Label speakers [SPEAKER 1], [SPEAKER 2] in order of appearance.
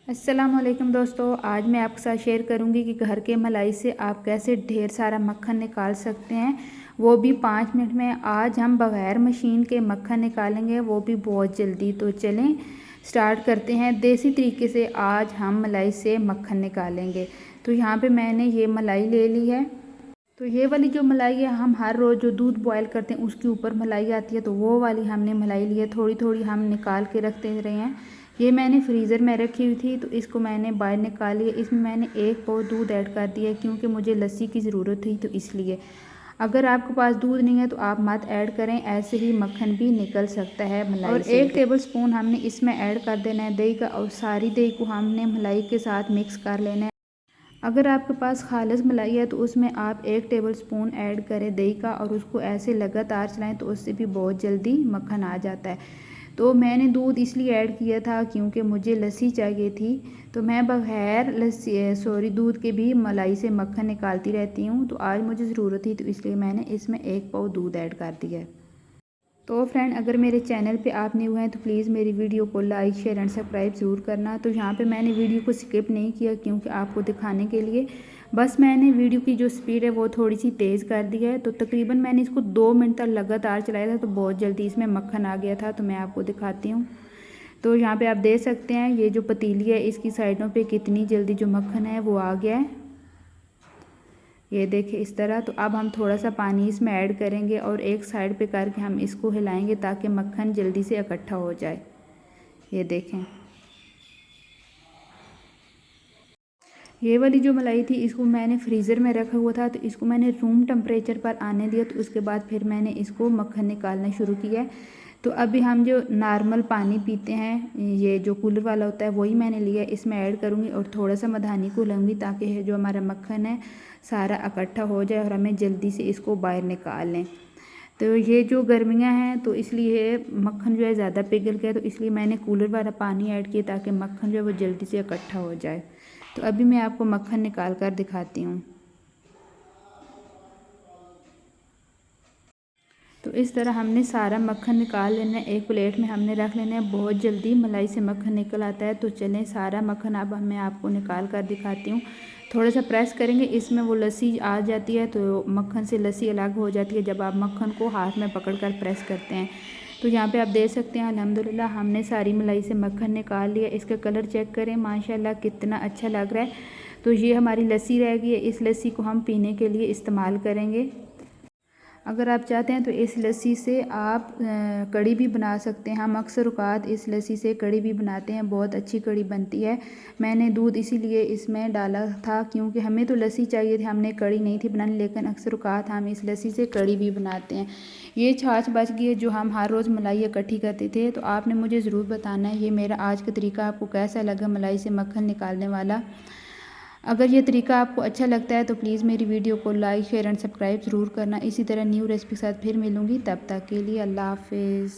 [SPEAKER 1] अस्सलामुअलैकुम दोस्तों, आज मैं आपके साथ शेयर करूंगी कि घर के मलाई से आप कैसे ढेर सारा मक्खन निकाल सकते हैं, वो भी 5 मिनट में। आज हम बग़ैर मशीन के मक्खन निकालेंगे, वो भी बहुत जल्दी। तो चलें स्टार्ट करते हैं। देसी तरीके से आज हम मलाई से मक्खन निकालेंगे। तो यहाँ पे मैंने ये मलाई ले ली है। तो ये वाली जो मलाई है, हम हर रोज़ जो दूध बॉयल करते हैं उसके ऊपर मलाई आती है, तो वो वाली हमने मलाई ली है। थोड़ी थोड़ी हम निकाल के रखते रहे हैं। ये मैंने फ्रीज़र में रखी हुई थी, तो इसको मैंने बाहर निकाल लिया। इसमें मैंने 1 पाव दूध ऐड कर दिया है, क्योंकि मुझे लस्सी की ज़रूरत थी, तो इसलिए। अगर आपके पास दूध नहीं है तो आप मत ऐड करें, ऐसे ही मक्खन भी निकल सकता है मलाई और से। 1 टेबल स्पून हमने इसमें ऐड कर देना है दही का, और सारी दही को हमने मलाई के साथ मिक्स कर लेना है। अगर आपके पास खालिस मलाई है तो उसमें आप 1 टेबल स्पून ऐड करें दही का, और उसको ऐसे लगातार चलाएं, तो उससे भी बहुत जल्दी मक्खन आ जाता है। तो मैंने दूध इसलिए ऐड किया था क्योंकि मुझे लस्सी चाहिए थी। तो मैं बग़ैर दूध के भी मलाई से मक्खन निकालती रहती हूँ। तो आज मुझे ज़रूरत थी, तो इसलिए मैंने इसमें 1 पाव दूध ऐड कर दिया है। तो फ्रेंड, अगर मेरे चैनल पे आप न्यू हैं तो प्लीज़ मेरी वीडियो को लाइक शेयर एंड सब्सक्राइब ज़रूर करना। तो यहाँ पे मैंने वीडियो को स्किप नहीं किया, क्योंकि आपको दिखाने के लिए बस मैंने वीडियो की जो स्पीड है वो थोड़ी सी तेज़ कर दी है। तो तकरीबन मैंने इसको 2 मिनट तक लगातार चलाया था, तो बहुत जल्दी इसमें मक्खन आ गया था। तो मैं आपको दिखाती हूँ। तो यहाँ पर आप देख सकते हैं, ये जो पतीली है इसकी साइडों पर कितनी जल्दी जो मक्खन है वो आ गया है। ये देखें इस तरह। तो अब हम थोड़ा सा पानी इसमें ऐड करेंगे, और एक साइड पे करके हम इसको हिलाएंगे ताकि मक्खन जल्दी से इकट्ठा हो जाए। ये देखें, ये वाली जो मलाई थी इसको मैंने फ्रीज़र में रखा हुआ था, तो इसको मैंने रूम टेम्परेचर पर आने दिया। तो उसके बाद फिर मैंने इसको मक्खन निकालना शुरू किया। तो अभी हम जो नॉर्मल पानी पीते हैं, ये जो कूलर वाला होता है, वही मैंने लिया, इसमें ऐड करूँगी और थोड़ा सा मधानी को लूँगी, ताकि जो हमारा मक्खन है सारा इकट्ठा हो जाए और हमें जल्दी से इसको बाहर निकाल लें। तो ये जो गर्मियाँ हैं तो इसलिए मक्खन जो है ज़्यादा पिघल गया, तो इसलिए मैंने कूलर वाला पानी ऐड किया ताकि मक्खन जो है वो जल्दी से इकट्ठा हो जाए। तो अभी मैं आपको मक्खन निकाल कर दिखाती हूँ। तो इस तरह हमने सारा मक्खन निकाल लेना है, एक प्लेट में हमने रख लेना है। बहुत जल्दी मलाई से मक्खन निकल आता है। तो चलें सारा मक्खन अब मैं आपको निकाल कर दिखाती हूँ। थोड़ा सा प्रेस करेंगे, इसमें वो लस्सी आ जाती है, तो मक्खन से लस्सी अलग हो जाती है जब आप मक्खन को हाथ में पकड़ कर प्रेस करते हैं। तो यहाँ पे आप देख सकते हैं, अल्हम्दुलिल्लाह हमने सारी मलाई से मक्खन निकाल लिया। इसका कलर चेक करें, माशाल्लाह कितना अच्छा लग रहा है। तो ये हमारी लस्सी रह गई है, इस लस्सी को हम पीने के लिए इस्तेमाल करेंगे। अगर आप चाहते हैं तो इस लस्सी से आप कढ़ी भी बना सकते हैं। हम अक्सर औक़ात इस लस्सी से कढ़ी भी बनाते हैं, बहुत अच्छी कढ़ी बनती है। मैंने दूध इसीलिए इसमें डाला था क्योंकि हमें तो लस्सी चाहिए थी, हमने कढ़ी नहीं थी बनानी, लेकिन अक्सर औक़ात हम इस लस्सी से कढ़ी भी बनाते हैं। ये छाछ बच गई है जो हम हर रोज़ मलाई इकट्ठी करते थे। तो आपने मुझे ज़रूर बताना है ये मेरा आज का तरीका आपको कैसा लगा, मलाई से मक्खन निकालने वाला। अगर ये तरीका आपको अच्छा लगता है तो प्लीज़ मेरी वीडियो को लाइक शेयर एंड सब्सक्राइब ज़रूर करना। इसी तरह न्यू रेसिपी के साथ फिर मिलूँगी, तब तक के लिए अल्लाह हाफ़िज़।